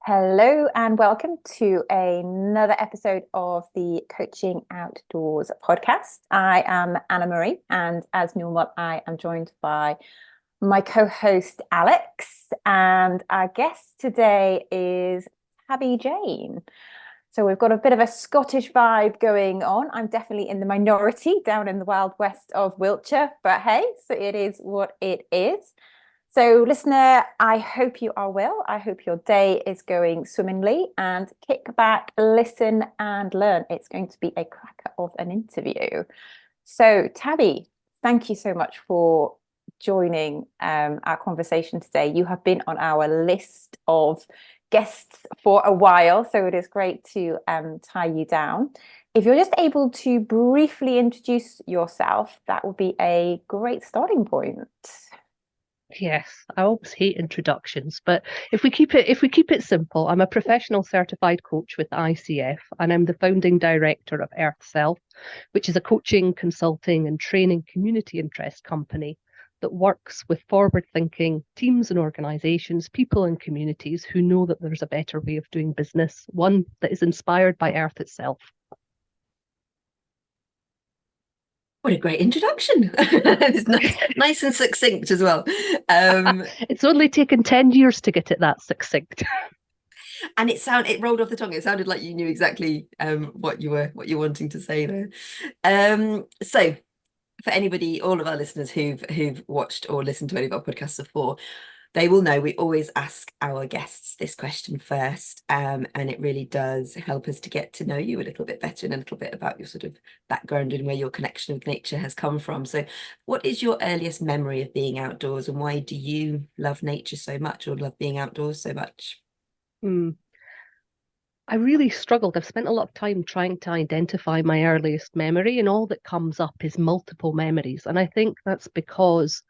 Hello and welcome to another episode of the Coaching Outdoors podcast. I am Anna Marie, and as normal, I am joined by my co-host Alex, and our guest today is Tabi Jayne. So we've got a bit of a Scottish vibe going on. I'm definitely in the minority down in the wild west of Wiltshire, but hey, so it is what it is. So, listener, I hope you are well. I hope your day is going swimmingly, and kick back, listen, and learn. It's going to be a cracker of an interview. So, Tabi, thank you so much for joining our conversation today. You have been on our list of guests for a while, so it is great to tie you down. If you're just able to briefly introduce yourself, that would be a great starting point. Yes, I always hate introductions, but if we keep it simple, I'm a professional certified coach with ICF, and I'm the founding director of Earthself, which is a coaching, consulting, and training community interest company that works with forward-thinking teams and organizations, people and communities who know that there's a better way of doing business, one that is inspired by Earth itself. What a great introduction. It's nice and succinct as well. It's only taken 10 years to get it that succinct. And it rolled off the tongue. It sounded like you knew exactly what you're wanting to say there. So for anybody, all of our listeners who've watched or listened to any of our podcasts before, they will know we always ask our guests this question first, and it really does help us to get to know you a little bit better and a little bit about your sort of background and where your connection with nature has come from. So what is your earliest memory of being outdoors, and why do you love nature so much, or love being outdoors so much? I really struggled. I've spent a lot of time trying to identify my earliest memory, and all that comes up is multiple memories. And I think that's because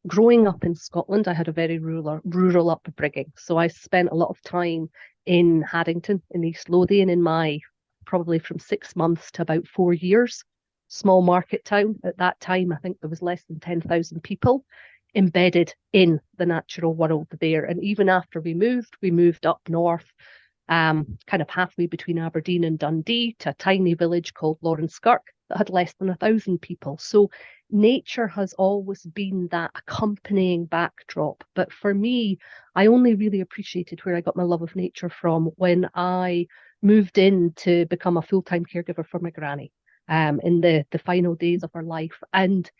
growing up in Scotland, I had a very rural upbringing. So I spent a lot of time in Haddington, in East Lothian, in my probably from 6 months to about 4 years. Small market town. At that time, I think there was less than 10,000 people embedded in the natural world there. And even after we moved up north, kind of halfway between Aberdeen and Dundee, to a tiny village called Laurenskirk that had less than 1,000 people. So nature has always been that accompanying backdrop. But for me, I only really appreciated where I got my love of nature from when I moved in to become a full-time caregiver for my granny in the final days of her life. And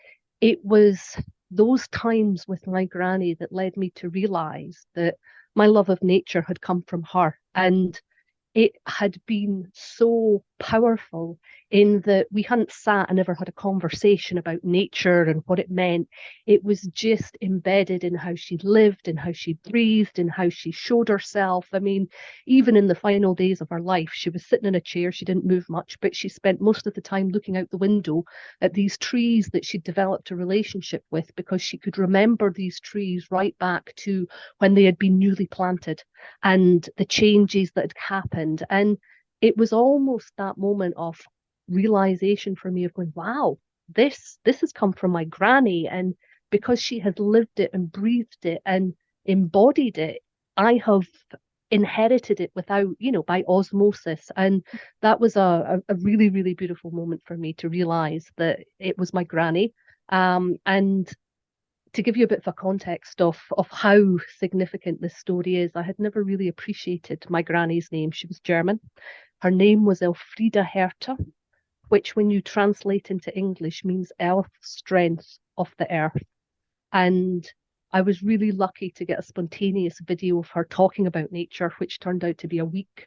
it was those times with my granny that led me to realize that my love of nature had come from her. And it had been so powerful in that we hadn't sat and ever had a conversation about nature and what it meant. It was just embedded in how she lived and how she breathed and how she showed herself. I mean, even in the final days of her life, she was sitting in a chair. She didn't move much, but she spent most of the time looking out the window at these trees that she'd developed a relationship with, because she could remember these trees right back to when they had been newly planted and the changes that had happened. And it was almost that moment of realization for me of going, wow, this has come from my granny. And because she had lived it and breathed it and embodied it, I have inherited it without, by osmosis. And that was a really, really beautiful moment for me to realize that it was my granny. And to give you a bit of a context of how significant this story is, I had never really appreciated my granny's name. She was German. Her name was Elfriede Herta, which when you translate into English means earth strength of the earth. And I was really lucky to get a spontaneous video of her talking about nature, which turned out to be a week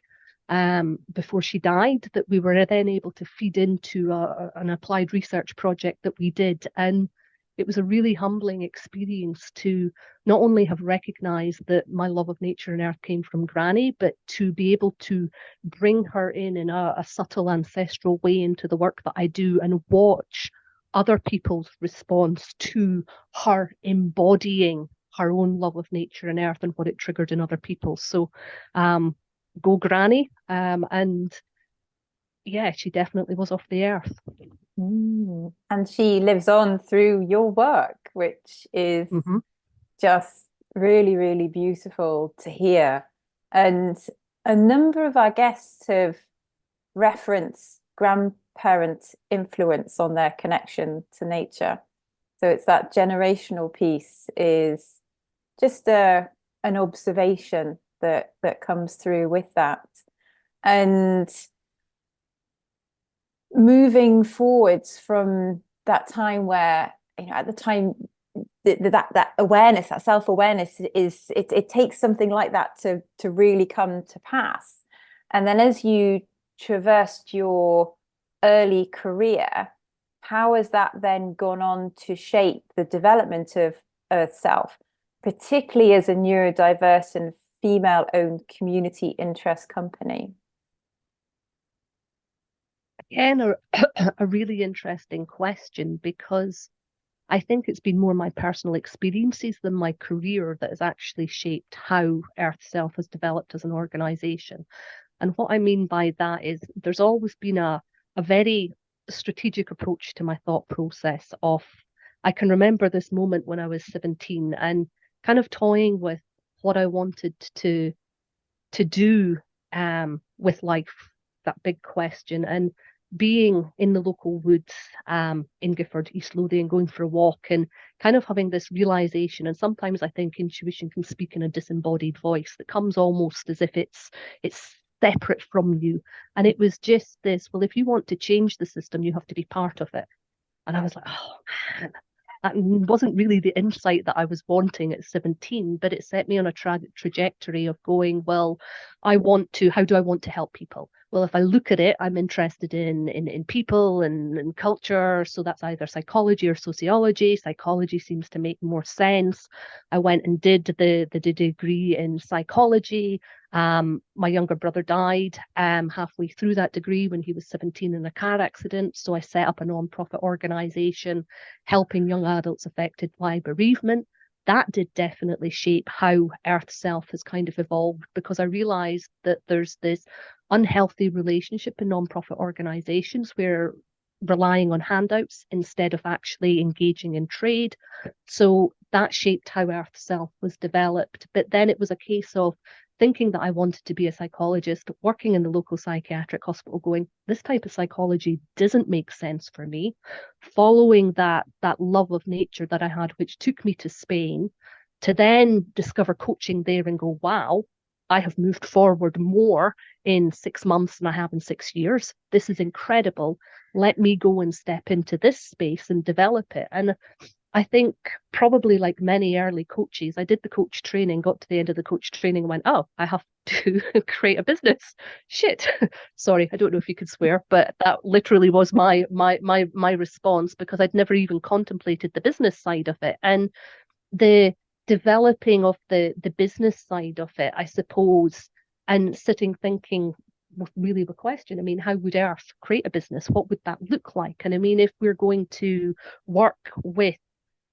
before she died, that we were then able to feed into an applied research project that we did. And it was a really humbling experience to not only have recognized that my love of nature and earth came from Granny, but to be able to bring her in a subtle ancestral way into the work that I do and watch other people's response to her embodying her own love of nature and earth and what it triggered in other people. So go Granny. And yeah, she definitely was off the earth. And she lives on through your work, which is Mm-hmm. just really, really beautiful to hear. And a number of our guests have referenced grandparents' influence on their connection to nature. So it's that generational piece is just an observation that comes through with that. And moving forwards from that time where, at the time, that awareness, that self-awareness is it takes something like that to really come to pass. And then as you traversed your early career, how has that then gone on to shape the development of Earthself, particularly as a neurodiverse and female-owned community interest company? Again, a really interesting question, because I think it's been more my personal experiences than my career that has actually shaped how Earthself has developed as an organisation. And what I mean by that is there's always been a very strategic approach to my thought process of, I can remember this moment when I was 17 and kind of toying with what I wanted to do with life, that big question. And being in the local woods in Gifford, East Lothian, going for a walk and kind of having this realization. And sometimes I think intuition can speak in a disembodied voice that comes almost as if it's separate from you. And it was just this, well, if you want to change the system, you have to be part of it. And I was like, oh man, that wasn't really the insight that I was wanting at 17, but it set me on a trajectory of going, well, how do I want to help people? Well, if I look at it, I'm interested in people and culture. So that's either psychology or sociology. Psychology seems to make more sense. I went and did the degree in psychology. My younger brother died halfway through that degree when he was 17 in a car accident. So I set up a non-profit organization helping young adults affected by bereavement. That did definitely shape how Earthself has kind of evolved, because I realized that there's this unhealthy relationship in non-profit organizations where relying on handouts instead of actually engaging in trade. So that shaped how Earthself was developed. But then it was a case of thinking that I wanted to be a psychologist, working in the local psychiatric hospital, going, this type of psychology doesn't make sense for me. Following that love of nature that I had, which took me to Spain, to then discover coaching there and go, wow, I have moved forward more in 6 months than I have in 6 years. This is incredible. Let me go and step into this space and develop it. And I think probably like many early coaches, I did the coach training, got to the end of the coach training and went, oh, I have to create a business. Shit. Sorry, I don't know if you could swear, but that literally was my response, because I'd never even contemplated the business side of it. And the developing of the business side of it, I suppose, and sitting thinking with really the question, I mean, how would Earth create a business? What would that look like? And I mean, if we're going to work with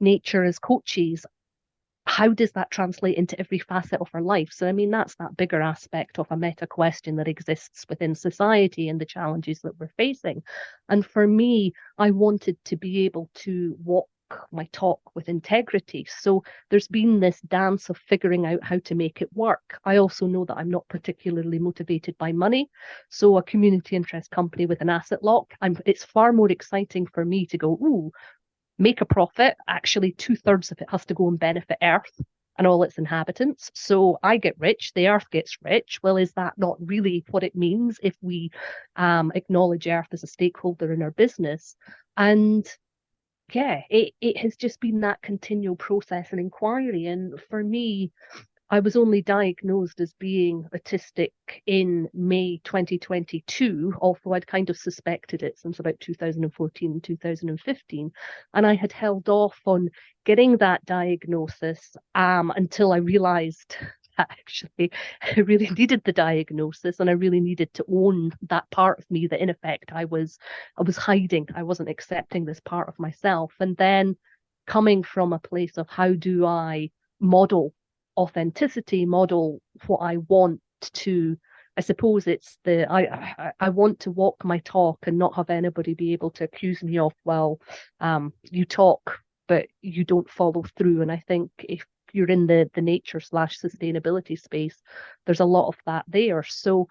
nature as coaches, how does that translate into every facet of our life? So, I mean, that's that bigger aspect of a meta question that exists within society and the challenges that we're facing. And for me, I wanted to be able to walk my talk with integrity. So there's been this dance of figuring out how to make it work. I also know that I'm not particularly motivated by money. So a community interest company with an asset lock, it's far more exciting for me to go, ooh, make a profit. Actually, 2/3 of it has to go and benefit Earth and all its inhabitants. So I get rich, the Earth gets rich. Well, is that not really what it means if we acknowledge Earth as a stakeholder in our business? And yeah, it has just been that continual process and inquiry. And for me, I was only diagnosed as being autistic in May 2022, although I'd kind of suspected it since about 2014 and 2015. And I had held off on getting that diagnosis until I realized that actually I really needed the diagnosis, and I really needed to own that part of me that in effect I was hiding. I wasn't accepting this part of myself. And then coming from a place of how do I model authenticity, model what I want to I suppose it's I want to walk my talk and not have anybody be able to accuse me of, well, you talk but you don't follow through. And I think if you're in the nature/sustainability space, there's a lot of that there. So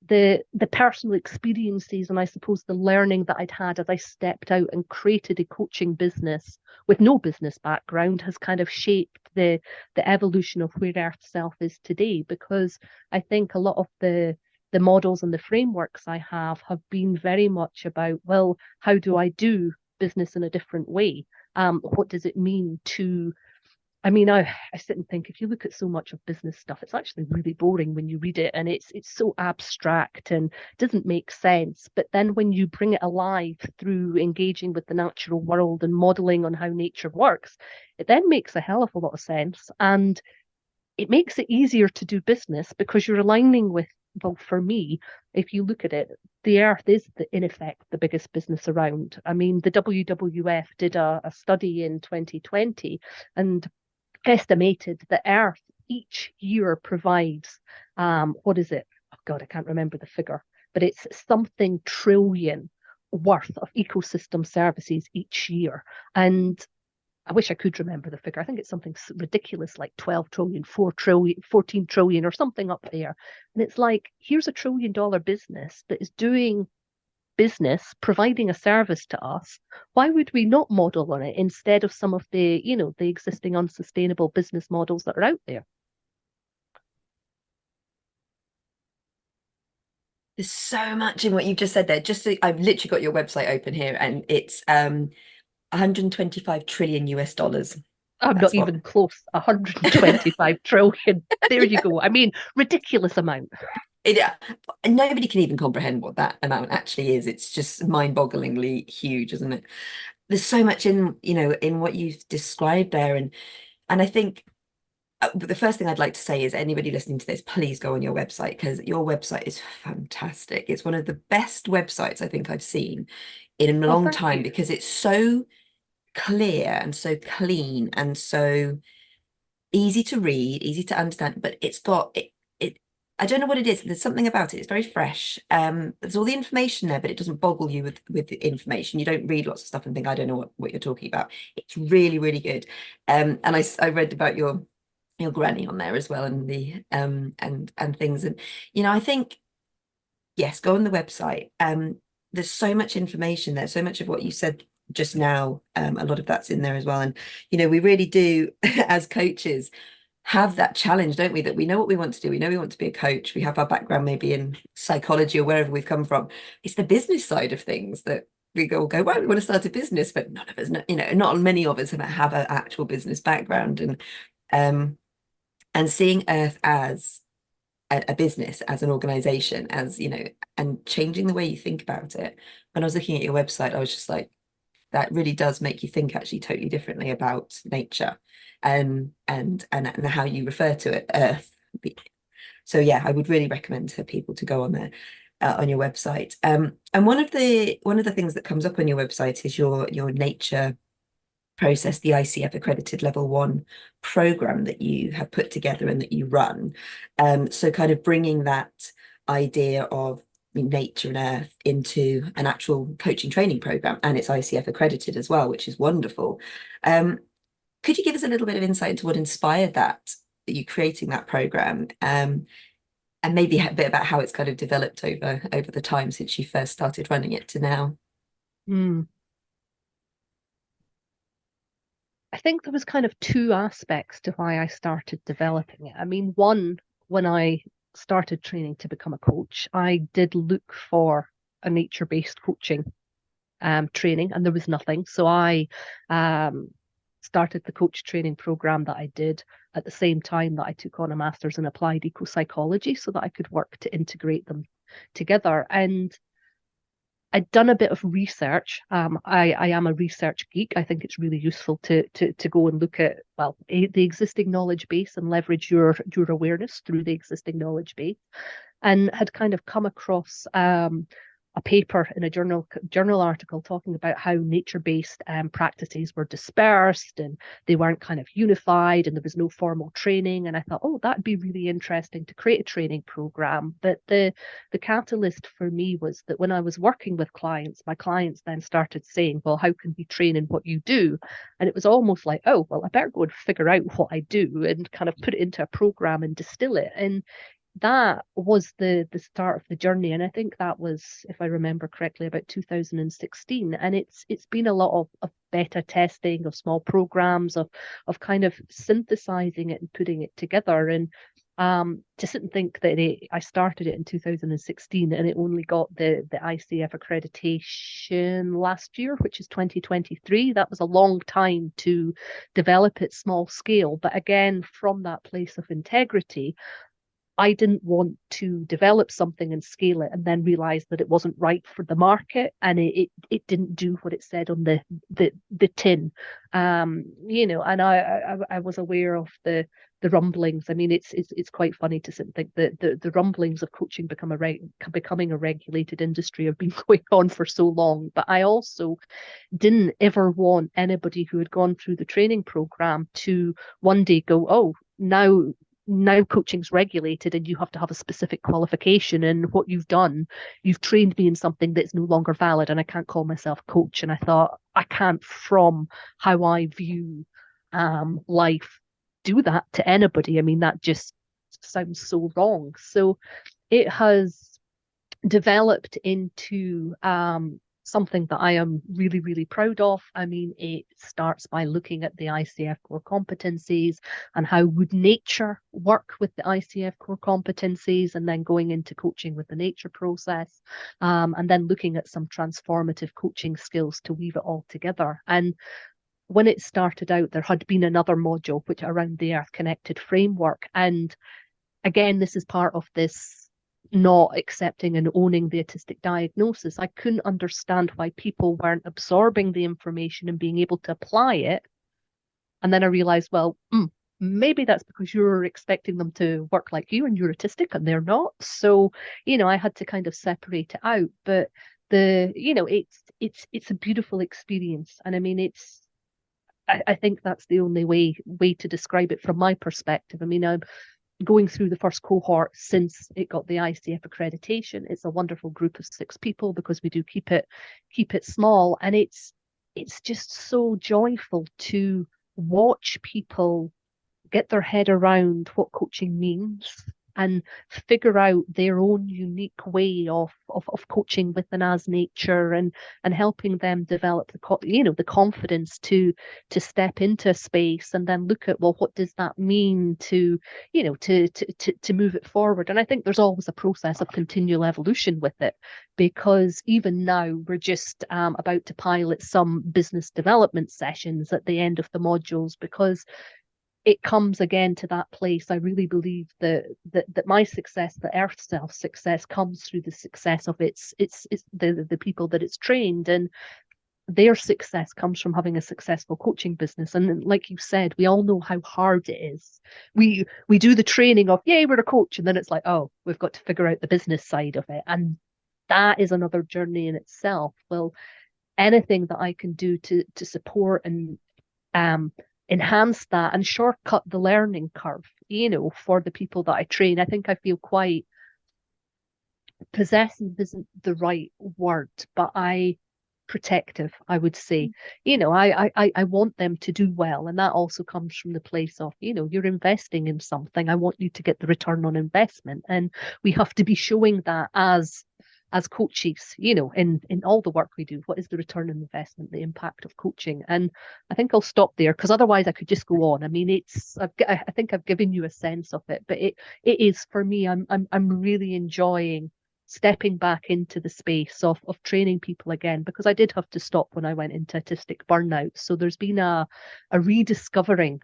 the personal experiences and I suppose the learning that I'd had as I stepped out and created a coaching business with no business background has kind of shaped the evolution of where Earthself is today, because I think a lot of the models and the frameworks I have been very much about, well, how do I do business in a different way? What does it mean to, I mean, I sit and think, if you look at so much of business stuff, it's actually really boring when you read it, and it's so abstract and doesn't make sense. But then when you bring it alive through engaging with the natural world and modeling on how nature works, it then makes a hell of a lot of sense. And it makes it easier to do business because you're aligning with, well, for me, if you look at it, the earth is, in effect, the biggest business around. I mean, the WWF did a study in 2020 and estimated that Earth each year provides, what is it? Oh God, I can't remember the figure, but it's something trillion worth of ecosystem services each year. And I wish I could remember the figure. I think it's something ridiculous like 12 trillion, 4 trillion, 14 trillion, or something up there. And it's like, here's $1 trillion business that is doing business, providing a service to us. Why would we not model on it instead of some of the, the existing unsustainable business models that are out there? There's so much in what you've just said there. I've literally got your website open here, and it's 125 trillion US dollars. I'm not even close. 125 trillion. There you go. I mean, ridiculous amount. Nobody can even comprehend what that amount actually is. It's just mind-bogglingly huge, isn't it? There's so much in what you've described there, and I think the first thing I'd like to say is, anybody listening to this, please go on your website, because your website is fantastic. It's one of the best websites I think I've seen in a long time, because it's so clear and so clean and so easy to read, easy to understand, but it's got it. I don't know what it is. There's something about it. It's very fresh. There's all the information there, but it doesn't boggle you with the information. You don't read lots of stuff and think, I don't know what you're talking about. It's really, really good. And I read about your granny on there as well, and the and things. And I think, yes, go on the website. There's so much information there, so much of what you said just now, a lot of that's in there as well. And we really do as coaches have that challenge, don't we, that we know what we want to do. We know we want to be a coach. We have our background maybe in psychology or wherever we've come from. It's the business side of things that we go, well, we want to start a business, but none of us, not many of us have an actual business background. And seeing Earth as a business, as an organization, as and changing the way you think about it. When I was looking at your website, I was just like, that really does make you think actually totally differently about nature, and how you refer to it, Earth. So yeah, I would really recommend for people to go on there, on your website. And one of the things that comes up on your website is your nature process, the ICF accredited level 1 program that you have put together and that you run. So kind of bringing that idea of nature and earth into an actual coaching training program, and it's ICF accredited as well, which is wonderful. Could you give us a little bit of insight into what inspired that you creating that program, and maybe a bit about how it's kind of developed over the time since you first started running it to now? I think there was kind of 2 aspects to why I started developing it. I mean, one, when I started training to become a coach, I did look for a nature-based coaching training, and there was nothing. So I started the coach training program that I did at the same time that I took on a master's in applied ecopsychology, so that I could work to integrate them together. And I'd done a bit of research. I am a research geek. I think it's really useful to go and look at, well, the existing knowledge base and leverage your awareness through the existing knowledge base, and had kind of come across a paper in a journal article talking about how nature-based practices were dispersed and they weren't kind of unified, and there was no formal training. And I thought, oh, that'd be really interesting to create a training program. But the catalyst for me was that when I was working with clients, my clients then started saying, well, how can we train in what you do? And it was almost like, oh, well, I better go and figure out what I do and kind of put it into a program and distill it. And that was the start of the journey. And I think that was, if I remember correctly, about 2016. And it's been a lot of beta testing, of small programs, of kind of synthesizing it and putting it together. And to sit and think that I started it in 2016 and it only got the ICF accreditation last year, which is 2023. That was a long time to develop it small scale. But again, from that place of integrity, I didn't want to develop something and scale it and then realize that it wasn't right for the market, and it didn't do what it said on the tin. And I was aware of the rumblings. I mean, it's quite funny to sit and think that the rumblings of coaching becoming a regulated industry have been going on for so long. But I also didn't ever want anybody who had gone through the training program to one day go, oh, now coaching's regulated and you have to have a specific qualification, and what you've done, you've trained me in something that's no longer valid and I can't call myself a coach. And I thought, I can't, from how I view life, do that to anybody. I mean, that just sounds so wrong. So it has developed into something that I am really, really proud of. I mean, it starts by looking at the ICF core competencies and how would nature work with the ICF core competencies, and then going into coaching with the nature process, and then looking at some transformative coaching skills to weave it all together. And when it started out, there had been another module which around the Earth Connected framework. And again, this is part of this not accepting and owning the autistic diagnosis. I couldn't understand why people weren't absorbing the information and being able to apply it. And then I realized, well, maybe that's because you're expecting them to work like you and you're autistic and they're not. So, I had to kind of separate it out. But it's a beautiful experience. And I mean, I think that's the only way to describe it from my perspective. I mean, I'm going through the first cohort since it got the ICF accreditation. It's a wonderful group of 6 people because we do keep it small, and it's just so joyful to watch people get their head around what coaching means and figure out their own unique way of coaching with and as nature, and helping them develop the confidence to step into a space and then look at, well, what does that mean to move it forward. And I think there's always a process of continual evolution with it, because even now we're just about to pilot some business development sessions at the end of the modules, because it comes again to that place. I really believe that my success, the Earthself success, comes through the success of it's the people that it's trained, and their success comes from having a successful coaching business. And like you said, we all know how hard it is. We do the training of, yay, we're a coach, and then it's like, oh, we've got to figure out the business side of it, and that is another journey in itself. Well, anything that I can do to support and enhance that and shortcut the learning curve, for the people that I train. I think I feel quite possessive isn't the right word, but protective, I would say. I want them to do well, and that also comes from the place of, you're investing in something. I want you to get the return on investment, and we have to be showing that as coaches, in all the work we do. What is the return on investment, the impact of coaching? And I think I'll stop there, because otherwise I could just go on. I mean, I think I've given you a sense of it, but it is, for me, I'm really enjoying stepping back into the space of training people again, because I did have to stop when I went into autistic burnout. So there's been a rediscovering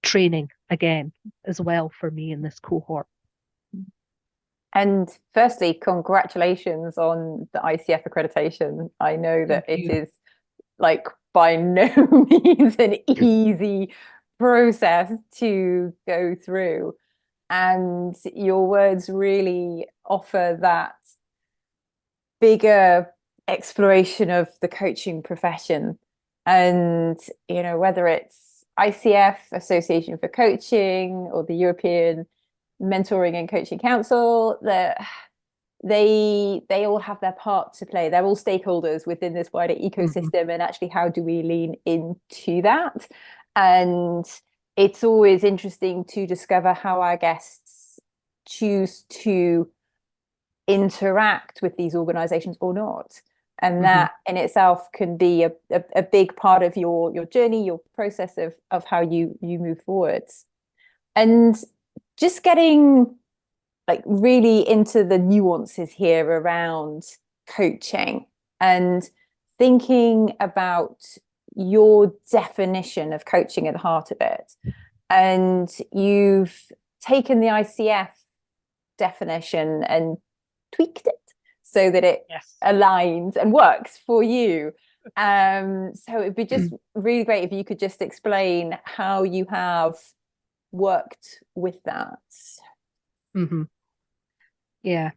training again as well for me in this cohort. And firstly, congratulations on the ICF accreditation. I know that it is like by no means an easy process to go through. And your words really offer that bigger exploration of the coaching profession. And, whether it's ICF, Association for Coaching, or the European Mentoring and Coaching Council, they all have their part to play. They're all stakeholders within this wider ecosystem. And actually, how do we lean into that? And it's always interesting to discover how our guests choose to interact with these organizations or not. And that in itself can be a big part of your journey, your process of how you move forwards. And just getting like really into the nuances here around coaching and thinking about your definition of coaching at the heart of it. And you've taken the ICF definition and tweaked it so that it aligns and works for you. So it'd be just really great if you could just explain how you have worked with that. Yeah.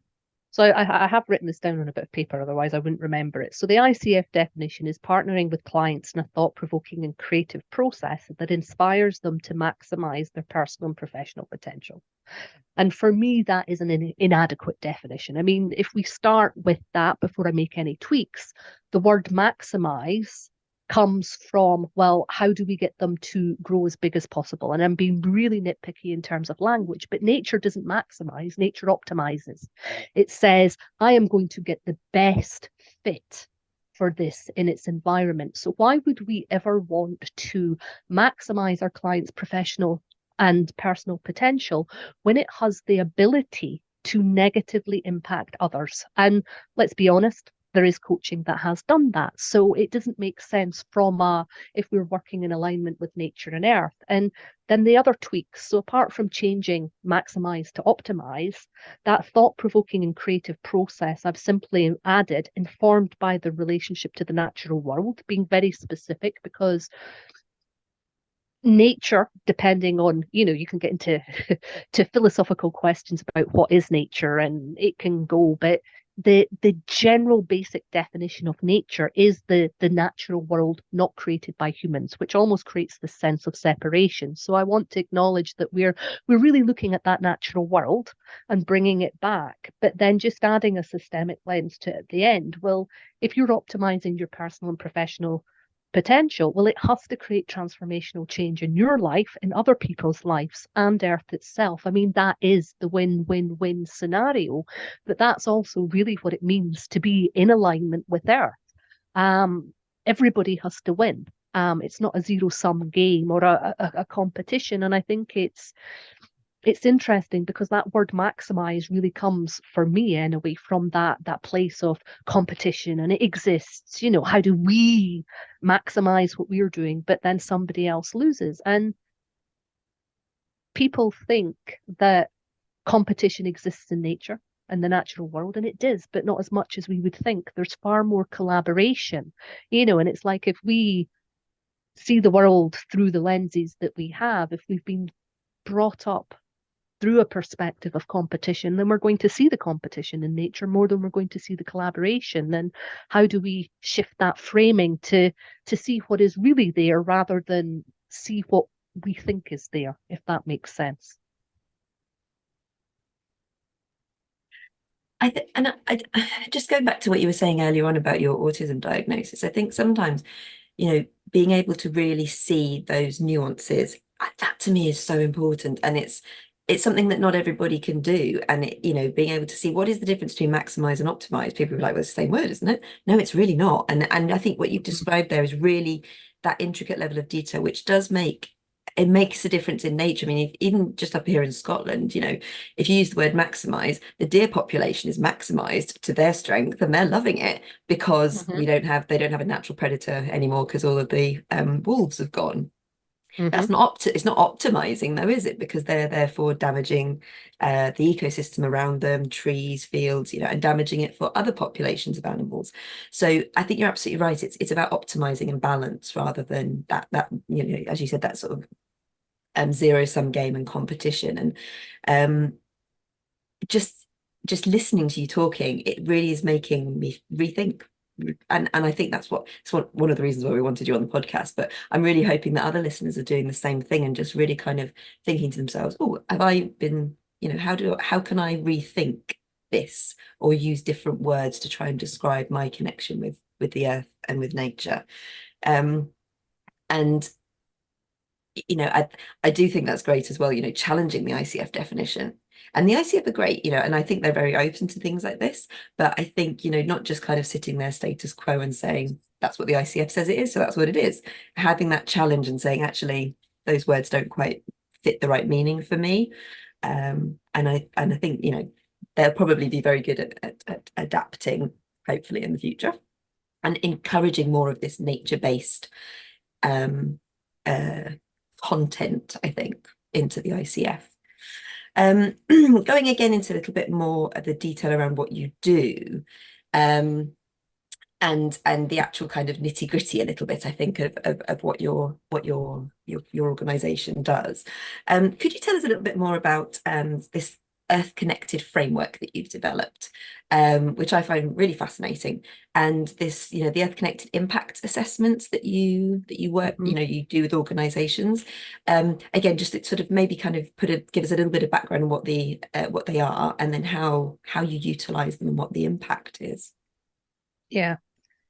So I have written this down on a bit of paper, otherwise I wouldn't remember it. So the ICF definition is partnering with clients in a thought-provoking and creative process that inspires them to maximize their personal and professional potential. And for me, that is an inadequate definition. I mean, if we start with that before I make any tweaks, the word maximize comes from, well, how do we get them to grow as big as possible? And I'm being really nitpicky in terms of language, but nature doesn't maximize, nature optimizes. It says, I am going to get the best fit for this in its environment. So why would we ever want to maximize our clients' professional and personal potential when it has the ability to negatively impact others? And let's be honest, there is coaching that has done that. So it doesn't make sense from if we're working in alignment with nature and earth. And then the other tweaks. So apart from changing maximize to optimize, that thought-provoking and creative process, I've simply added informed by the relationship to the natural world, being very specific, because nature, depending on, you can get into to philosophical questions about what is nature, and it can go, but the general basic definition of nature is the natural world not created by humans, which almost creates this sense of separation. So I want to acknowledge that we're really looking at that natural world and bringing it back, but then just adding a systemic lens to it at the end. Well, if you're optimizing your personal and professional potential, well, it has to create transformational change in your life, in other people's lives, and Earth itself. I mean, that is the win-win-win scenario, but that's also really what it means to be in alignment with Earth. Everybody has to win. It's not a zero-sum game or a competition, and I think it's interesting because that word maximize really comes, for me anyway, from that place of competition, and it exists. How do we maximize what we're doing, but then somebody else loses? And people think that competition exists in nature and the natural world, and it does, but not as much as we would think. There's far more collaboration, and it's like, if we see the world through the lenses that we have, if we've been brought up through a perspective of competition, then we're going to see the competition in nature more than we're going to see the collaboration. And how do we shift that framing to see what is really there rather than see what we think is there, if that makes sense? I just going back to what you were saying earlier on about your autism diagnosis, I think sometimes, being able to really see those nuances, that to me is so important. And it's something that not everybody can do. And being able to see what is the difference between maximize and optimize. People are like, well, it's the same word, isn't it? No, it's really not. And I think what you've described there is really that intricate level of detail, which makes a difference in nature. I mean, even just up here in Scotland, if you use the word maximize, the deer population is maximized to their strength, and they're loving it because they don't have a natural predator anymore because all of the wolves have gone. That's it's not optimizing though, is it? Because they're therefore damaging the ecosystem around them, trees, fields, and damaging it for other populations of animals. So I think you're absolutely right. It's about optimizing and balance rather than that as you said, that sort of zero-sum game and competition. And just just listening to you talking, it really is making me rethink. And I think it's one of the reasons why we wanted you on the podcast. But I'm really hoping that other listeners are doing the same thing and just really kind of thinking to themselves, oh, have I been, how can I rethink this, or use different words to try and describe my connection with the earth and with nature. And I do think that's great as well, challenging the ICF definition. And the ICF are great, and I think they're very open to things like this. But I think, not just kind of sitting there status quo and saying that's what the ICF says it is, so that's what it is. Having that challenge and saying, actually, those words don't quite fit the right meaning for me. And I think, they'll probably be very good at adapting, hopefully, in the future, and encouraging more of this nature-based content, I think, into the ICF. Going again into a little bit more of the detail around what you do, and the actual kind of nitty-gritty a little bit, I think, of what your organization does. Could you tell us a little bit more about this Earth Connected framework that you've developed, which I find really fascinating, and this, the Earth Connected impact assessments that you work, you do with organizations. Again, just to sort of maybe kind of give us a little bit of background on what they are, and then how you utilize them and what the impact is. Yeah.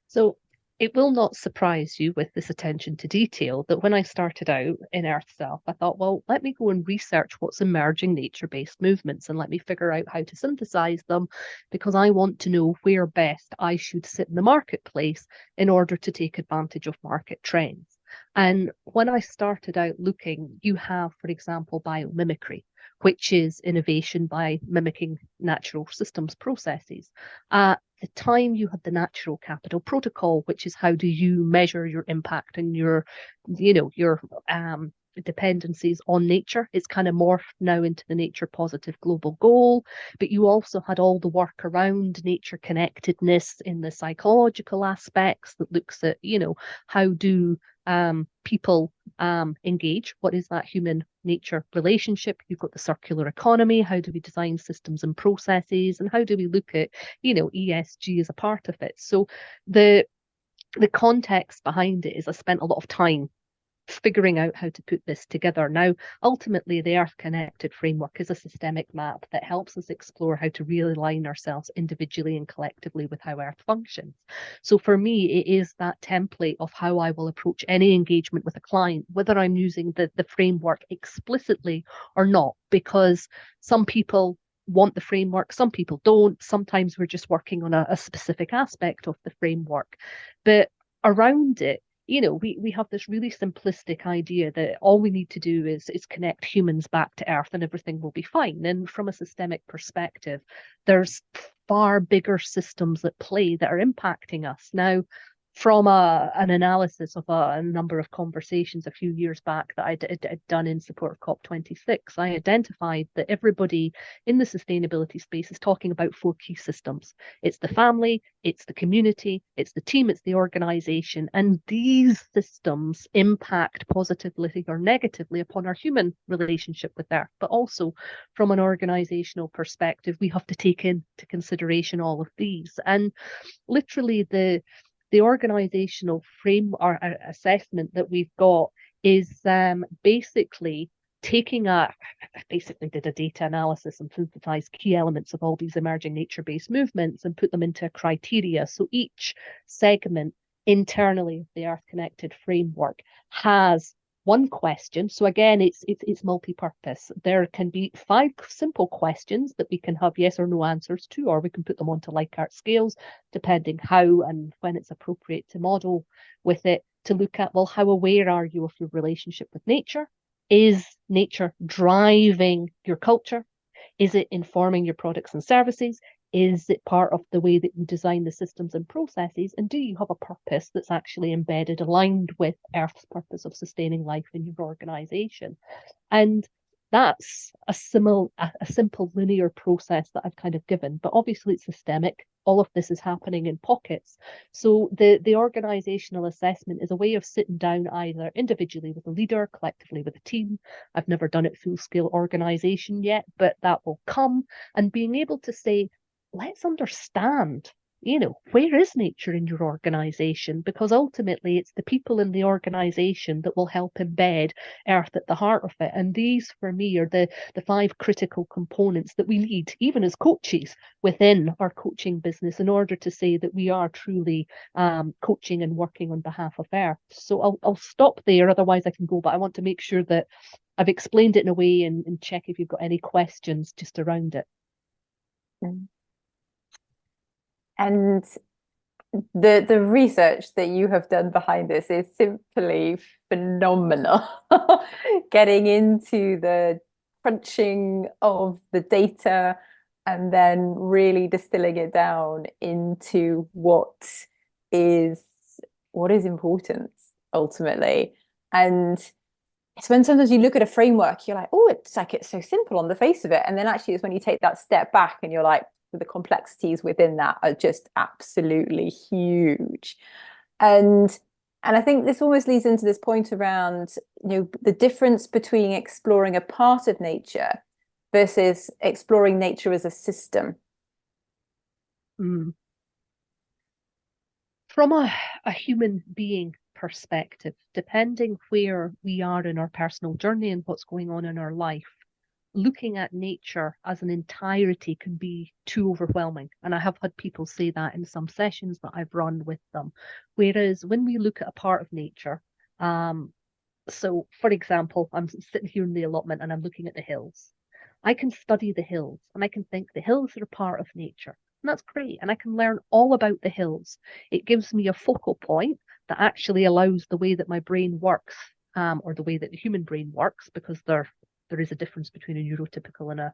So it will not surprise you with this attention to detail that when I started out in Earthself, I thought, well, let me go and research what's emerging nature-based movements and let me figure out how to synthesize them, because I want to know where best I should sit in the marketplace in order to take advantage of market trends. And when I started out looking, you have, for example, biomimicry, which is innovation by mimicking natural systems processes. At the time, you had the natural capital protocol, which is how do you measure your impact and your dependencies on nature. It's kind of morphed now into the nature positive global goal, but you also had all the work around nature connectedness in the psychological aspects that looks at, how do people engage? What is that human nature relationship? You've got the circular economy. How do we design systems and processes? And how do we look at, ESG as a part of it? So the context behind it is I spent a lot of time figuring out how to put this together. Now, ultimately, the Earth Connected framework is a systemic map that helps us explore how to really align ourselves individually and collectively with how Earth functions. So for me, it is that template of how I will approach any engagement with a client, whether I'm using the framework explicitly or not, because some people want the framework, some people don't. Sometimes we're just working on a specific aspect of the framework. But around it, we have this really simplistic idea that all we need to do is connect humans back to Earth and everything will be fine. And from a systemic perspective, there's far bigger systems at play that are impacting us. Now, from an analysis of a number of conversations a few years back that I'd done in support of COP26, I identified that everybody in the sustainability space is talking about 4 key systems. It's the family, it's the community, it's the team, it's the organization. And these systems impact positively or negatively upon our human relationship with Earth. But also from an organizational perspective, we have to take into consideration all of these. And literally the organizational frame or assessment that we've got is basically I basically did a data analysis and synthesized key elements of all these emerging nature-based movements and put them into a criteria. So each segment internally of the Earth Connected framework has one question. So again, it's multi-purpose. There can be 5 simple questions that we can have yes or no answers to, or we can put them onto Likert scales, depending how and when it's appropriate to model with it, to look at, well, how aware are you of your relationship with nature? Is nature driving your culture? Is it informing your products and services? Is it part of the way that you design the systems and processes? And do you have a purpose that's actually embedded, aligned with Earth's purpose of sustaining life in your organization? And that's a simple linear process that I've kind of given, but obviously it's systemic. All of this is happening in pockets. So the organizational assessment is a way of sitting down either individually with a leader, collectively with a team. I've never done it full scale organization yet, but that will come, and being able to say, let's understand, where is nature in your organization? Because ultimately it's the people in the organization that will help embed earth at the heart of it. And these, for me, are the 5 critical components that we need, even as coaches within our coaching business, in order to say that we are truly coaching and working on behalf of earth. So I'll stop there, otherwise I can go, but I want to make sure that I've explained it in a way and check if you've got any questions just around it. And the research that you have done behind this is simply phenomenal. Getting into the crunching of the data and then really distilling it down into what is important ultimately. And it's when sometimes you look at a framework, you're like, oh, it's so simple on the face of it. And then actually it's when you take that step back and you're like, the complexities within that are just absolutely huge. And I think this almost leads into this point around, the difference between exploring a part of nature versus exploring nature as a system. From a human being perspective, depending where we are in our personal journey and what's going on in our life, looking at nature as an entirety can be too overwhelming. And I have had people say that in some sessions that I've run with them. Whereas when we look at a part of nature, so for example, I'm sitting here in the allotment and I'm looking at the hills. I can study the hills and I can think the hills are a part of nature. And that's great. And I can learn all about the hills. It gives me a focal point that actually allows the way that my brain works, or the way that the human brain works, because there is a difference between a neurotypical and a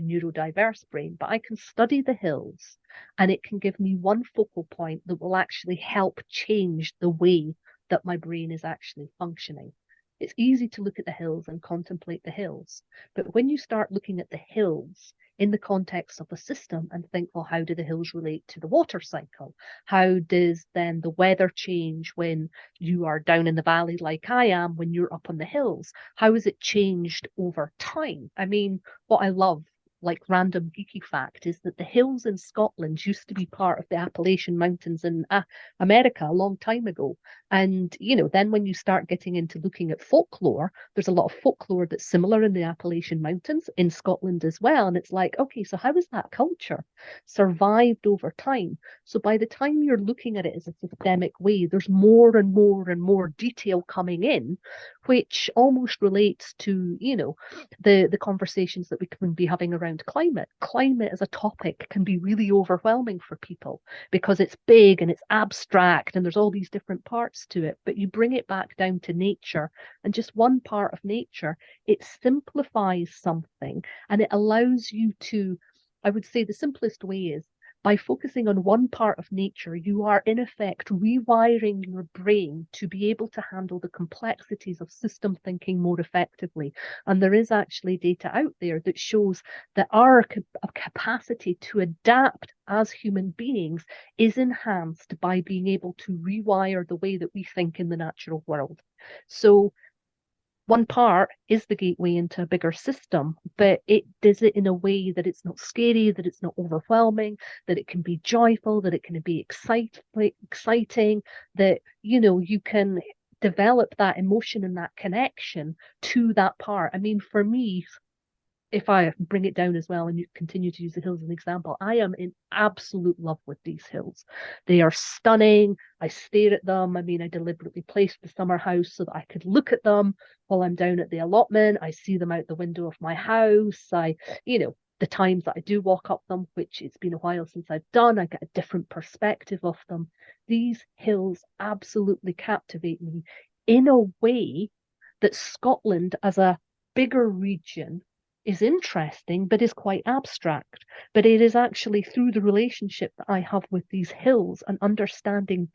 neurodiverse brain. But I can study the hills and it can give me one focal point that will actually help change the way that my brain is actually functioning. It's easy to look at the hills and contemplate the hills. But when you start looking at the hills in the context of a system and think, well, how do the hills relate to the water cycle? How does then the weather change when you are down in the valley like I am, when you're up on the hills? How has it changed over time? I mean, what I love, like random geeky fact, is that the hills in Scotland used to be part of the Appalachian Mountains in America a long time ago. And, then when you start getting into looking at folklore, there's a lot of folklore that's similar in the Appalachian Mountains in Scotland as well. And it's like, okay, so how has that culture survived over time? So by the time you're looking at it as a systemic way, there's more and more and more detail coming in, which almost relates to, the conversations that we can be having around climate. Climate as a topic can be really overwhelming for people because it's big and it's abstract and there's all these different parts to it. But you bring it back down to nature and just one part of nature, it simplifies something and it allows you to, I would say the simplest way is, by focusing on one part of nature, you are in effect rewiring your brain to be able to handle the complexities of system thinking more effectively. And there is actually data out there that shows that our capacity to adapt as human beings is enhanced by being able to rewire the way that we think in the natural world. So one part is the gateway into a bigger system, but it does it in a way that it's not scary, that it's not overwhelming, that it can be joyful, that it can be exciting, that, you can develop that emotion and that connection to that part. I mean, for me, if I bring it down as well and you continue to use the hills as an example, I am in absolute love with these hills. They are stunning. I stare at them. I mean, I deliberately placed the summer house so that I could look at them while I'm down at the allotment. I see them out the window of my house. The times that I do walk up them, which it's been a while since I've done, I get a different perspective of them. These hills absolutely captivate me in a way that Scotland as a bigger region is interesting, but is quite abstract. But it is actually through the relationship that I have with these hills and understanding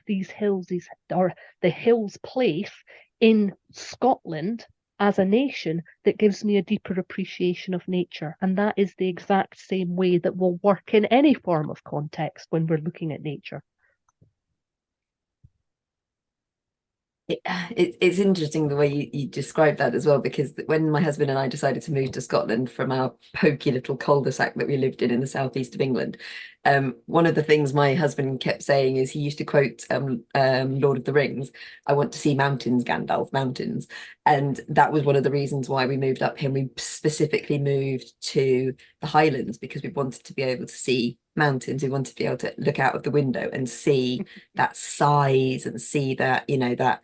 these hills, or the hills place in Scotland, as a nation that gives me a deeper appreciation of nature. And that is the exact same way that will work in any form of context when we're looking at nature. It's interesting the way you describe that as well, because when my husband and I decided to move to Scotland from our pokey little cul-de-sac that we lived in the southeast of England, one of the things my husband kept saying is he used to quote Lord of the Rings, "I want to see mountains, Gandalf, mountains." And that was one of the reasons why we moved up here. We specifically moved to the Highlands because we wanted to be able to see mountains. We wanted to be able to look out of the window and see that size and see that, that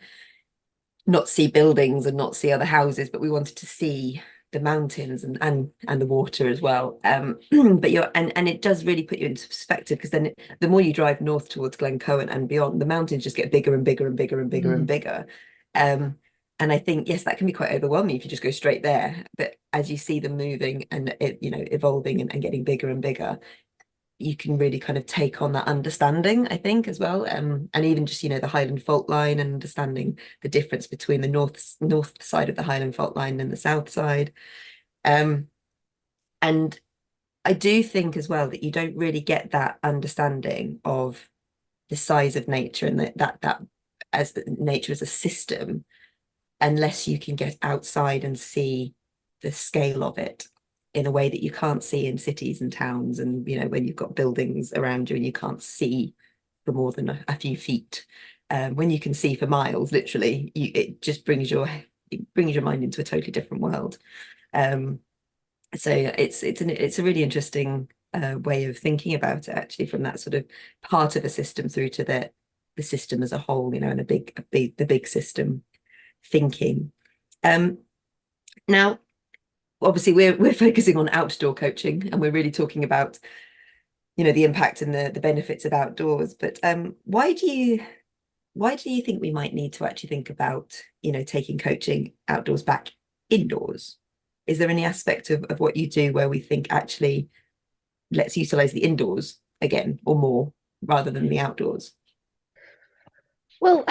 not see buildings and not see other houses, but we wanted to see the mountains and the water as well. But and it does really put you into perspective, because then the more you drive north towards Glencoe and beyond, the mountains just get bigger and bigger and bigger and bigger and bigger. And I think, yes, that can be quite overwhelming if you just go straight there. But as you see them moving and evolving and getting bigger and bigger, you can really kind of take on that understanding, I think, as well. And even just, the Highland fault line, and understanding the difference between the north side of the Highland fault line and the south side. And I do think as well that you don't really get that understanding of the size of nature, and that as nature as a system, unless you can get outside and see the scale of it in a way that you can't see in cities and towns, and when you've got buildings around you and you can't see for more than a few feet. When you can see for miles, literally, it just brings your mind into a totally different world. So it's a really interesting way of thinking about it, actually, from that sort of part of a system through to the system as a whole, and the big system thinking. Now, obviously, we're focusing on outdoor coaching, and we're really talking about the impact and the benefits of outdoors. But why do you think we might need to actually think about taking coaching outdoors back indoors? Is there any aspect of what you do where we think, actually, let's utilize the indoors again or more rather than the outdoors? Well,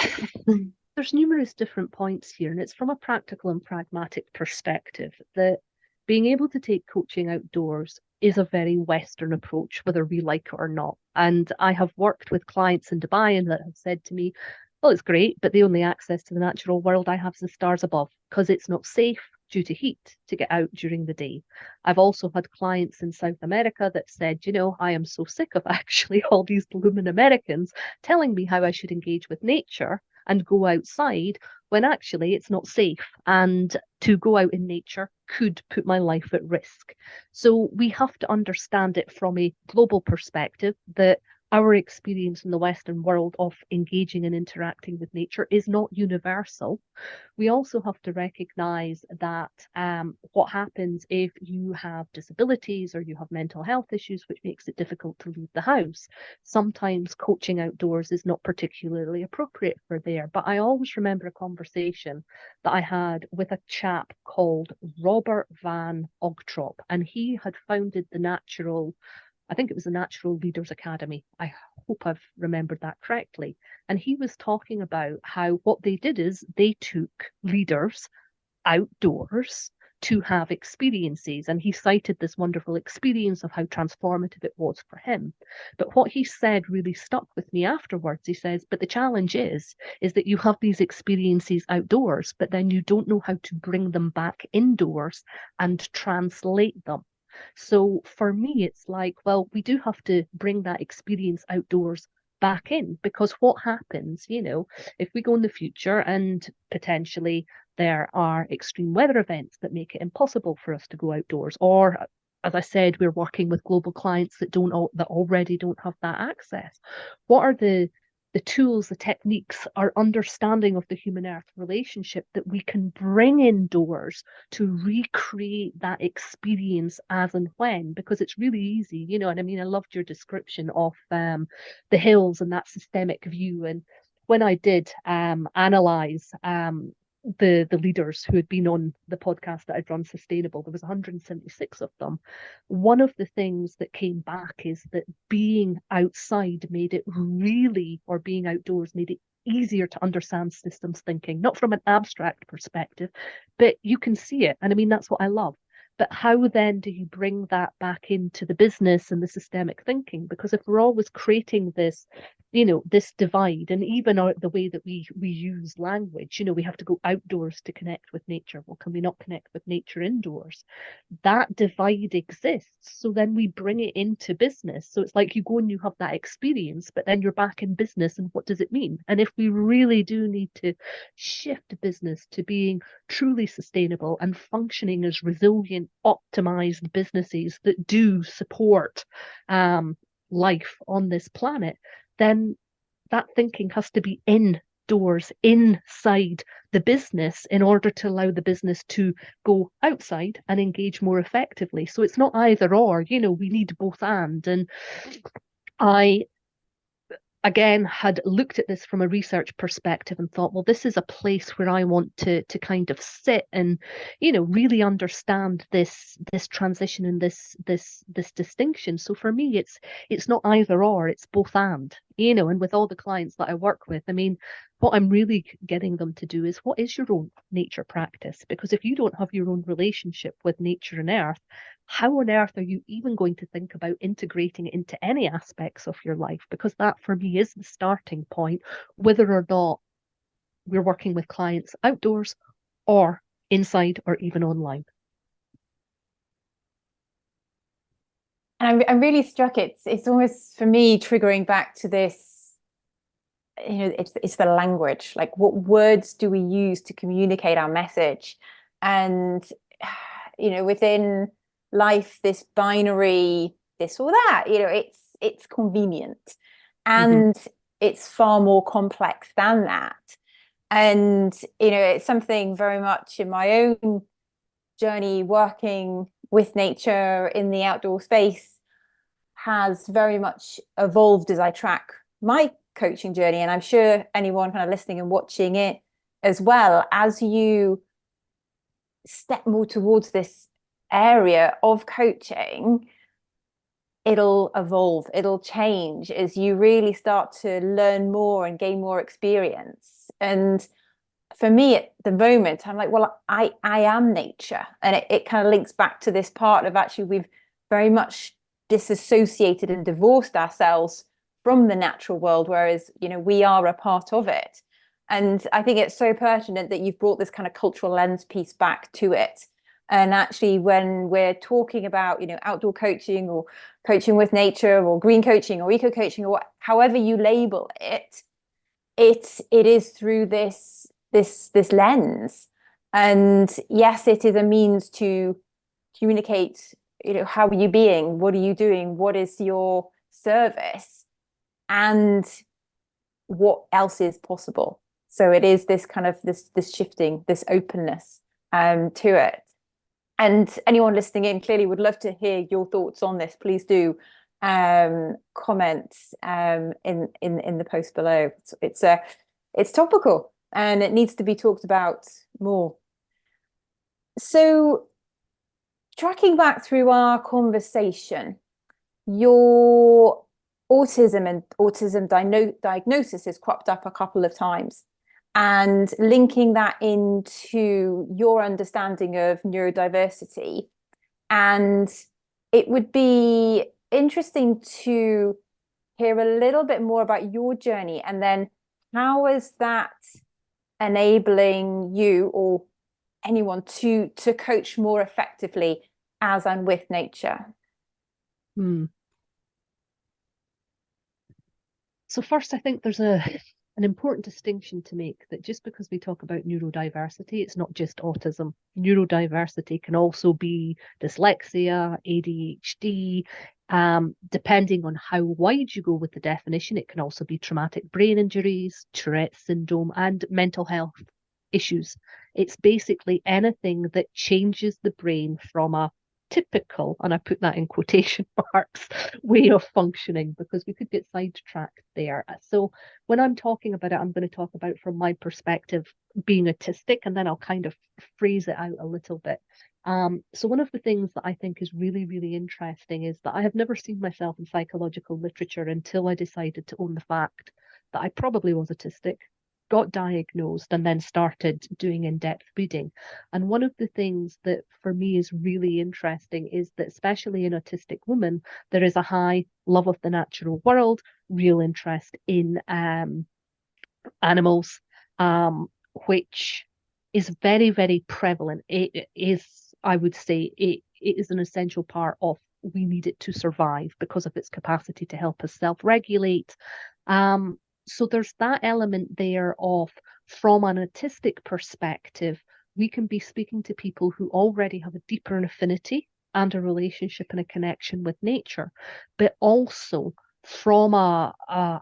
there's numerous different points here, and it's from a practical and pragmatic perspective that being able to take coaching outdoors is a very Western approach, whether we like it or not. And I have worked with clients in Dubai and that have said to me, well, it's great, but the only access to the natural world I have is the stars above, because it's not safe due to heat to get out during the day. I've also had clients in South America that said, I am so sick of actually all these blooming Americans telling me how I should engage with nature and go outside, when actually it's not safe, and to go out in nature could put my life at risk. So we have to understand it from a global perspective, that our experience in the Western world of engaging and interacting with nature is not universal. We also have to recognize that what happens if you have disabilities or you have mental health issues, which makes it difficult to leave the house. Sometimes coaching outdoors is not particularly appropriate for there. But I always remember a conversation that I had with a chap called Robert Van Ogtrop, and he had founded I think it was the Natural Leaders Academy. I hope I've remembered that correctly. And he was talking about how what they did is they took leaders outdoors to have experiences. And he cited this wonderful experience of how transformative it was for him. But what he said really stuck with me afterwards. He says, but the challenge is that you have these experiences outdoors, but then you don't know how to bring them back indoors and translate them. So for me, it's like, well, we do have to bring that experience outdoors back in, because what happens, if we go in the future and potentially there are extreme weather events that make it impossible for us to go outdoors, or as I said, we're working with global clients that already don't have that access. What are the tools, the techniques, our understanding of the human-earth relationship that we can bring indoors to recreate that experience as and when? Because it's really easy, and I mean, I loved your description of the hills and that systemic view. And when I did analyze the leaders who had been on the podcast that I'd run Sustainable, there was 176 of them. One of the things that came back is that being outside made it really, or being outdoors made it easier to understand systems thinking, not from an abstract perspective, but you can see it. And I mean, that's what I love. But how then do you bring that back into the business and the systemic thinking? Because if we're always creating this, this divide, and even the way that we use language, we have to go outdoors to connect with nature. Well, can we not connect with nature indoors? That divide exists. So then we bring it into business. So it's like you go and you have that experience, but then you're back in business. And what does it mean? And if we really do need to shift business to being truly sustainable and functioning as resilient, optimized businesses that do support life on this planet, then that thinking has to be indoors, inside the business, in order to allow the business to go outside and engage more effectively. So it's not either or, we need both and I again had looked at this from a research perspective and thought, well, this is a place where I want to kind of sit and really understand this transition and this distinction. So for me, it's not either or, it's both and with all the clients that I work with, I mean, what I'm really getting them to do is, what is your own nature practice? Because if you don't have your own relationship with nature and earth, how on earth are you even going to think about integrating it into any aspects of your life? Because that for me is the starting point, whether or not we're working with clients outdoors or inside or even online. And I'm really struck. It's almost, for me, triggering back to this, it's the language. Like, what words do we use to communicate our message? And within life, this binary, this or that, it's convenient, and it's far more complex than that. And it's something very much in my own journey working with nature in the outdoor space has very much evolved as I track my coaching journey. And I'm sure anyone kind of listening and watching it as well, as you step more towards this area of coaching, it'll evolve, it'll change as you really start to learn more and gain more experience. And for me at the moment, I'm like, well, I am nature. And it kind of links back to this part of, actually, we've very much disassociated and divorced ourselves from the natural world, whereas we are a part of it. And I think it's so pertinent that you've brought this kind of cultural lens piece back to it. And actually, when we're talking about outdoor coaching or coaching with nature or green coaching or eco coaching, or however you label it, it is through this lens. And yes, it is a means to communicate, how are you being, what are you doing, what is your service, and what else is possible. So it is this kind of this shifting, this openness to it. And anyone listening in clearly would love to hear your thoughts on this. Please do comment in the post below. It's topical and it needs to be talked about more. So, tracking back through our conversation, your autism and autism diagnosis has cropped up a couple of times, and linking that into your understanding of neurodiversity. And it would be interesting to hear a little bit more about your journey, and then how is that enabling you or anyone to coach more effectively as and with nature? So first, I think there's an important distinction to make, that just because we talk about neurodiversity, it's not just autism. Neurodiversity can also be dyslexia, ADHD. Depending on how wide you go with the definition, it can also be traumatic brain injuries, Tourette's syndrome, and mental health issues. It's basically anything that changes the brain from a typical, and I put that in quotation marks, way of functioning, because we could get sidetracked there. So when I'm talking about it, I'm going to talk about from my perspective being autistic, and then I'll kind of phrase it out a little bit. So one of the things that I think is really, really interesting is that I have never seen myself in psychological literature until I decided to own the fact that I probably was autistic, got diagnosed, and then started doing in-depth reading. And one of the things that for me is really interesting is that, especially in autistic women, there is a high love of the natural world, real interest in animals, which is very, very prevalent. It is, I would say, it is an essential part of, we need it to survive because of its capacity to help us self-regulate. So there's that element there of, from an autistic perspective, we can be speaking to people who already have a deeper affinity and a relationship and a connection with nature, but also from a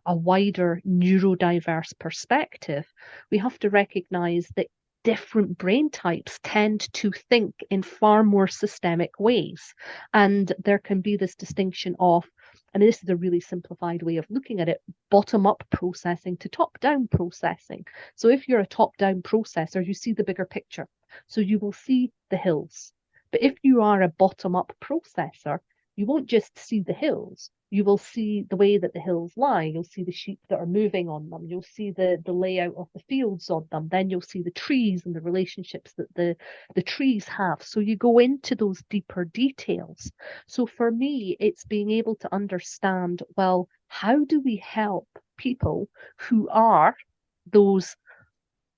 wider neurodiverse perspective, we have to recognize that different brain types tend to think in far more systemic ways. And there can be this distinction of, and this is a really simplified way of looking at it, bottom-up processing to top-down processing. So if you're a top-down processor, you see the bigger picture. So you will see the hills. But if you are a bottom-up processor, you won't just see the hills. You will see the way that the hills lie. You'll see the sheep that are moving on them. You'll see the layout of the fields on them. Then you'll see the trees and the relationships that the trees have. So you go into those deeper details. So for me, it's being able to understand, well, how do we help people who are those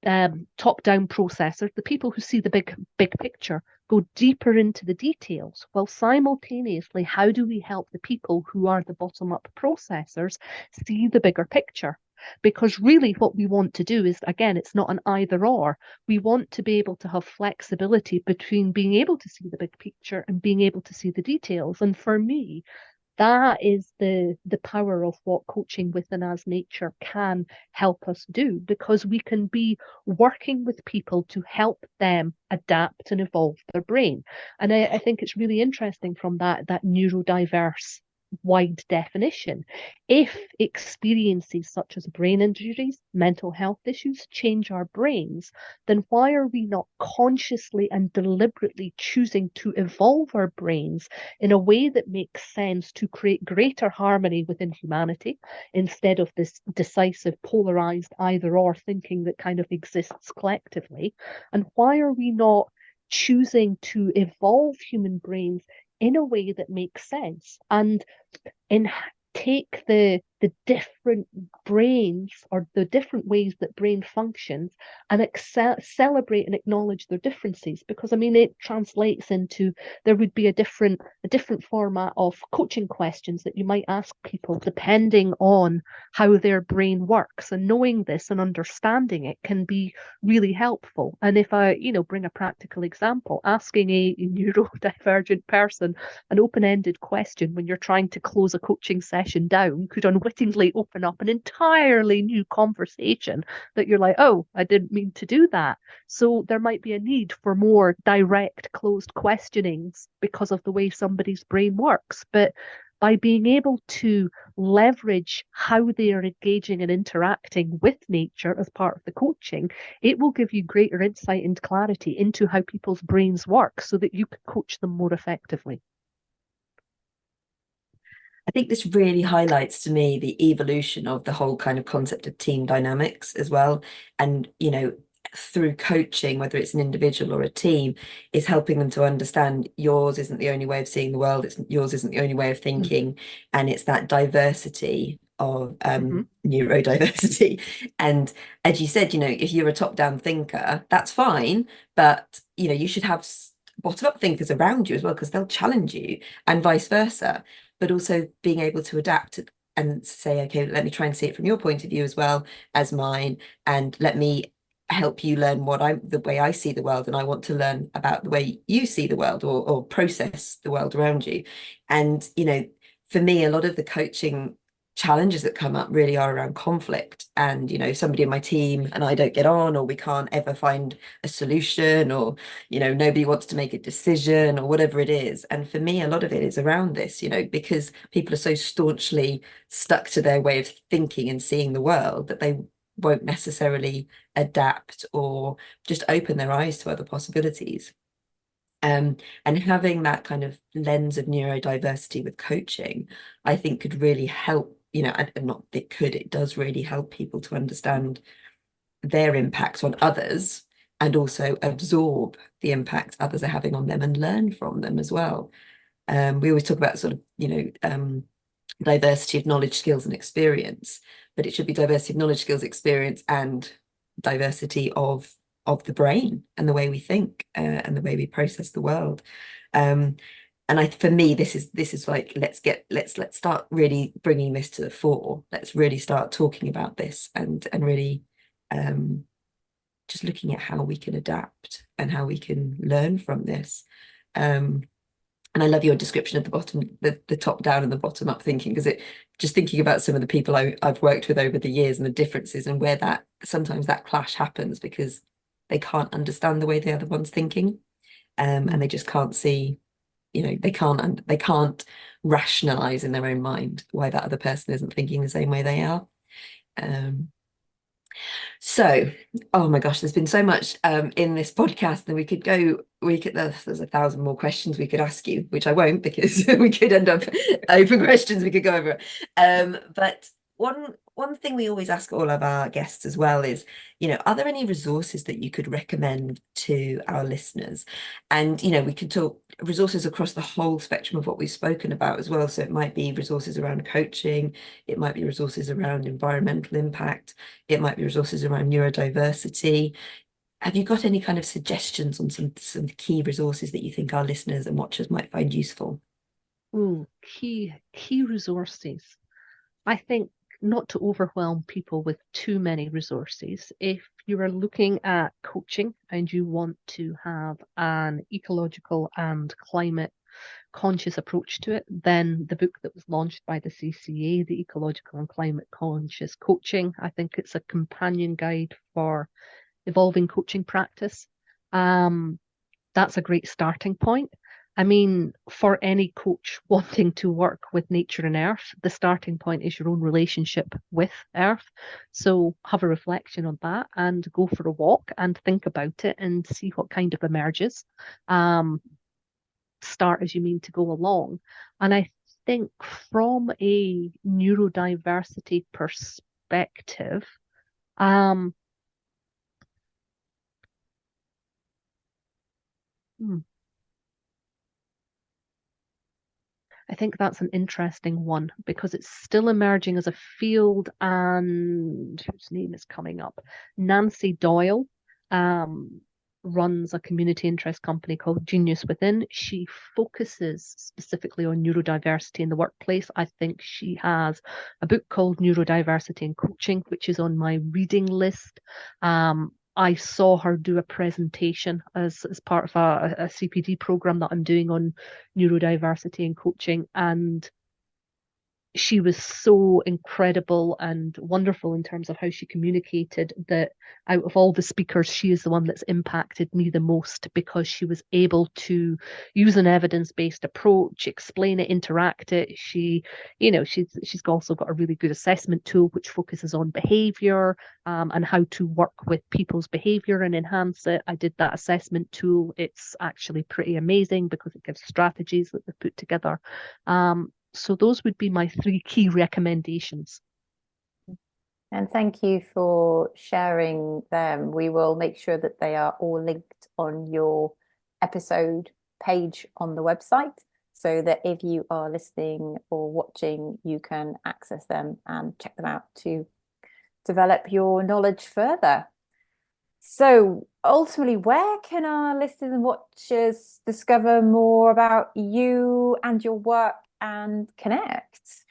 top-down processors, the people who see the big picture, go deeper into the details? Well, simultaneously, how do we help the people who are the bottom-up processors see the bigger picture? Because really what we want to do is, again, it's not an either or. We want to be able to have flexibility between being able to see the big picture and being able to see the details. And for me, that is the power of what coaching with and as nature can help us do, because we can be working with people to help them adapt and evolve their brain. And I think it's really interesting from that neurodiverse wide definition. If experiences such as brain injuries, mental health issues change our brains, then why are we not consciously and deliberately choosing to evolve our brains in a way that makes sense to create greater harmony within humanity, instead of this decisive, polarized either or thinking that kind of exists collectively? And why are we not choosing to evolve human brains in a way that makes sense, and take the different brains, or the different ways that brain functions, and celebrate and acknowledge their differences? Because I mean, it translates into, there would be a different format of coaching questions that you might ask people depending on how their brain works, and knowing this and understanding it can be really helpful. And if I bring a practical example, asking a neurodivergent person an open-ended question when you're trying to close a coaching session down could unwittingly open up an entirely new conversation that you're like, oh, I didn't mean to do that. So there might be a need for more direct, closed questionings because of the way somebody's brain works. But by being able to leverage how they are engaging and interacting with nature as part of the coaching, it will give you greater insight and clarity into how people's brains work so that you can coach them more effectively. I think this really highlights to me the evolution of the whole kind of concept of team dynamics as well. And, through coaching, whether it's an individual or a team, is helping them to understand yours isn't the only way of seeing the world, yours isn't the only way of thinking. And it's that diversity of neurodiversity. And as you said, if you're a top-down thinker, that's fine, but you should have bottom-up thinkers around you as well, because they'll challenge you, and vice versa. But also being able to adapt and say, okay, let me try and see it from your point of view as well as mine, and let me help you learn the way I see the world, and I want to learn about the way you see the world, or process the world around you. And for me, a lot of the coaching challenges that come up really are around conflict, and somebody in my team and I don't get on, or we can't ever find a solution, or nobody wants to make a decision, or whatever it is. And for me, a lot of it is around this, because people are so staunchly stuck to their way of thinking and seeing the world that they won't necessarily adapt or just open their eyes to other possibilities. And having that kind of lens of neurodiversity with coaching, I think, could really help you know, and not it could, it does really help people to understand their impacts on others, and also absorb the impact others are having on them and learn from them as well. We always talk about sort of, you know, diversity of knowledge, skills, and experience, but it should be diversity of knowledge, skills, experience, and diversity of the brain and the way we think, and the way we process the world. And for me, this is like, let's start really bringing this to the fore. Let's really start talking about this, and really just looking at how we can adapt and how we can learn from this. And I love your description of the bottom, the top down and the bottom up thinking, because it just thinking about some of the people I've worked with over the years and the differences, and where that sometimes that clash happens because they can't understand the way the other one's thinking, and they just can't see, you know, they can't rationalize in their own mind why that other person isn't thinking the same way they are. So, oh my gosh, there's been so much in this podcast, and there's 1,000 more questions we could ask you, which I won't, because we could end up open questions we could go over. But one thing we always ask all of our guests as well is, you know, are there any resources that you could recommend to our listeners? And, you know, we could talk resources across the whole spectrum of what we've spoken about as well. So it might be resources around coaching, it might be resources around environmental impact, it might be resources around neurodiversity. Have you got any kind of suggestions on some key resources that you think our listeners and watchers might find useful? Oh, key resources. I think not to overwhelm people with too many resources. If you are looking at coaching and you want to have an ecological and climate conscious approach to it, then the book that was launched by the CCA, the Ecological and Climate Conscious Coaching, I think it's a companion guide for evolving coaching practice. That's a great starting point. I mean, for any coach wanting to work with nature and earth, the starting point is your own relationship with earth. So have a reflection on that and go for a walk and think about it and see what kind of emerges. Start as you mean to go along. And I think from a neurodiversity perspective, I think that's an interesting one because it's still emerging as a field, and whose name is coming up? Nancy Doyle runs a community interest company called Genius Within. She focuses specifically on neurodiversity in the workplace. I think she has a book called Neurodiversity in Coaching, which is on my reading list. I saw her do a presentation as part of a CPD program that I'm doing on neurodiversity and coaching, and she was so incredible and wonderful in terms of how she communicated that out of all the speakers, she is the one that's impacted me the most because she was able to use an evidence-based approach, explain it, interact it. She, you know, she's also got a really good assessment tool which focuses on behavior and how to work with people's behavior and enhance it. I did that assessment tool. It's actually pretty amazing because it gives strategies that they've put together. So those would be my 3 key recommendations. And thank you for sharing them. We will make sure that they are all linked on your episode page on the website, so that if you are listening or watching, you can access them and check them out to develop your knowledge further. So ultimately, where can our listeners and watchers discover more about you and your work and connect?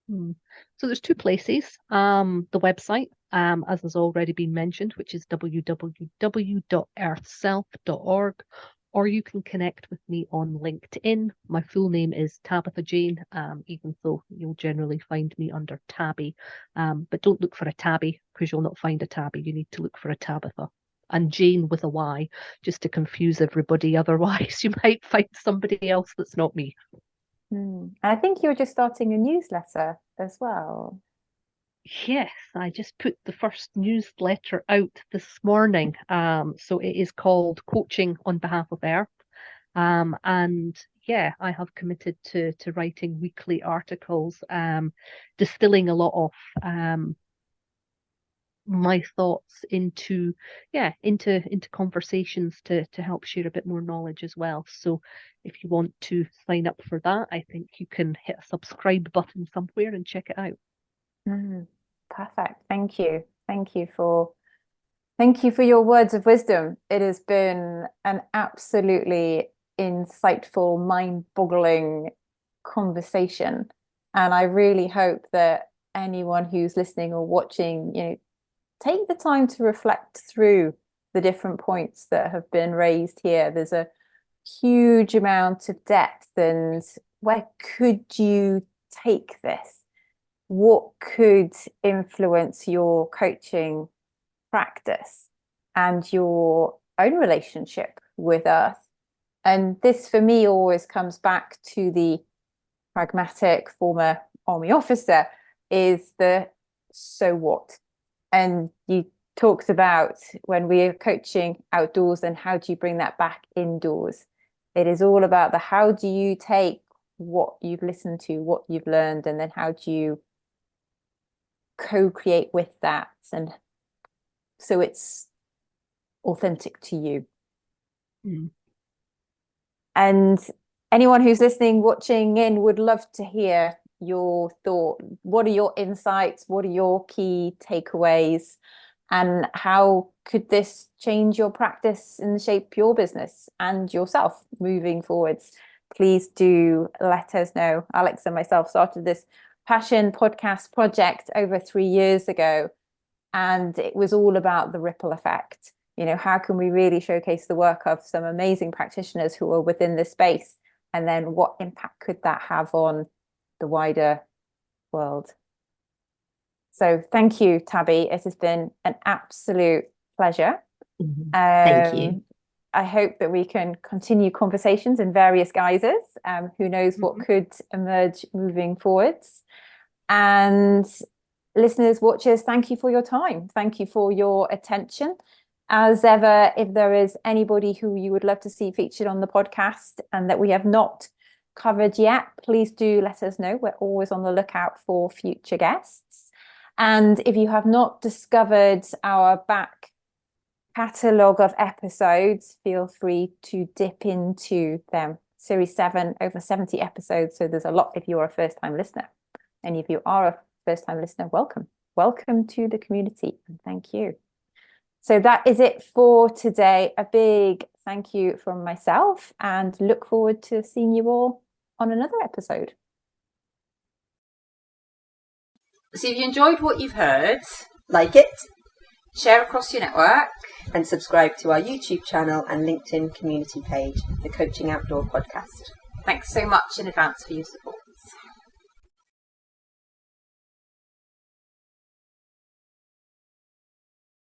So there's 2 places. The website, as has already been mentioned, which is www.earthself.org, or you can connect with me on LinkedIn. My full name is Tabitha Jayne, even though you'll generally find me under Tabi. But don't look for a Tabi because you'll not find a Tabi. You need to look for a Tabitha. And Jane with a Y, just to confuse everybody. Otherwise, you might find somebody else that's not me. And I think you're just starting a newsletter as well. Yes, I just put the first newsletter out this morning. So it is called Coaching on Behalf of Earth. And yeah, I have committed to writing weekly articles, distilling a lot of my thoughts into conversations to help share a bit more knowledge as well. So if you want to sign up for that, I think you can hit a subscribe button somewhere and check it out. Perfect. Thank you. Thank you for your words of wisdom. It has been an absolutely insightful, mind-boggling conversation. And I really hope that anyone who's listening or watching, take the time to reflect through the different points that have been raised here. There's a huge amount of depth, and where could you take this? What could influence your coaching practice and your own relationship with Earth? And this, for me, always comes back to the pragmatic former army officer, is the so what? And you talked about when we are coaching outdoors, and how do you bring that back indoors? It is all about the how do you take what you've listened to, what you've learned, and then how do you co-create with that, and so it's authentic to you. And anyone who's listening, watching in, would love to hear your thought. What are your insights? What are your key takeaways? And how could this change your practice and shape your business and yourself moving forwards? Please do let us know. Alex and myself started this passion podcast project over 3 years ago, and it was all about the ripple effect. How can we really showcase the work of some amazing practitioners who are within this space? And then what impact could that have on the wider world? So thank you, Tabi. It has been an absolute pleasure. Thank you. I hope that we can continue conversations in various guises. Who knows what could emerge moving forwards. And listeners, watchers, thank you for your time. Thank you for your attention. As ever, if there is anybody who you would love to see featured on the podcast and that we have not covered yet, please do let us know. We're always on the lookout for future guests. And if you have not discovered our back catalogue of episodes, feel free to dip into them. Series 7, over 70 episodes. So there's a lot if you're a first-time listener. And if you are a first-time listener, welcome. Welcome to the community, and thank you. So that is it for today. A big thank you from myself, and look forward to seeing you all on another episode. So if you enjoyed what you've heard, like it, share across your network, and subscribe to our YouTube channel and LinkedIn community page, the Coaching Outdoor Podcast. thanks so much in advance for your support.